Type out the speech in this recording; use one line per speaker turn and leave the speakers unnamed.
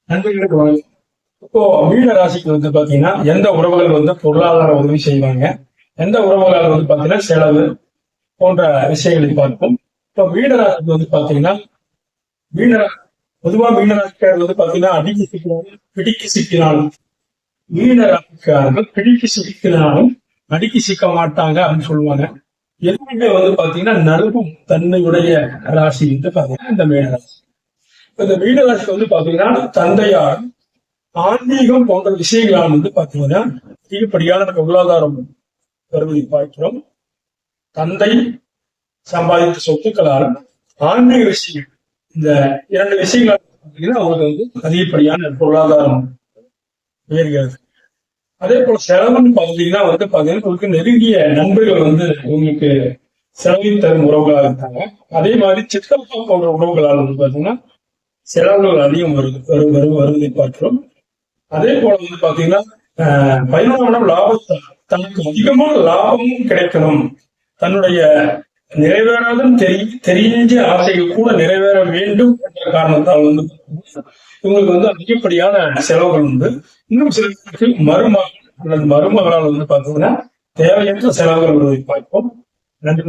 நண்பர்களுக்கு வணக்கம். இப்போ மீன ராசிக்கு பாத்தீங்கன்னா எந்த உறவுகள் பொருளாதார உதவி செய்வாங்க, எந்த உறவுகளால் பாத்தீங்கன்னா செலவு போன்ற விஷயங்களை பார்ப்போம். இப்போ மீன ராசிக்கு பாத்தீங்கன்னா மீன பொதுவா மீன ராசிக்காரர் பாத்தீங்கன்னா அடிக்கு சிக்கினாலும் பிடிக்கு சிக்கினாலும் மீன ராசிக்காரர்கள் பிடிக்கு சிக்கினாலும் அடிக்கு சிக்க மாட்டாங்க அப்படின்னு சொல்லுவாங்க. எதுவுமே பாத்தீங்கன்னா நல்கும் தன்மையுடைய ராசி பாத்தீங்கன்னா இந்த மீன ராசி. இந்த மீனராசிக்கு பாத்தீங்கன்னா தந்தையார் ஆன்மீகம் போன்ற விஷயங்களால் பாத்தீங்கன்னா அதிகப்படியான பொருளாதாரம் வருவதை பார்க்கிறோம். தந்தை சம்பாதித்த சொத்துக்களால் ஆன்மீக விஷயங்கள் இந்த இரண்டு விஷயங்களால் பாத்தீங்கன்னா அவங்களுக்கு அதிகப்படியான பொருளாதாரம் உயர்கிறது. அதே போல செலவுன்னு பாத்தீங்கன்னா பாத்தீங்கன்னா உங்களுக்கு நெருங்கிய நண்பர்கள் உங்களுக்கு செலவில் தரும் உறவுகளாக இருக்காங்க. அதே மாதிரி சித்தப்பா போன்ற உறவுகளால் பாத்தீங்கன்னா செலவுகள் அதிகம் வருவதை பார்க்கிறோம். அதே போல பாத்தீங்கன்னா பயணம் லாபத்தை தனக்கு அதிகமான லாபமும் கிடைக்கணும், தன்னுடைய நிறைவேறாதுன்னு தெரிஞ்ச ஆசைகள் கூட நிறைவேற வேண்டும் என்ற காரணத்தால் இவங்களுக்கு அதிகப்படியான செலவுகள் இன்னும் சிலருக்கு மருமகள் அல்லது மருமகளால் பாத்தீங்கன்னா தேவையற்ற செலவுகள் வருவதை பார்ப்போம். நன்றி.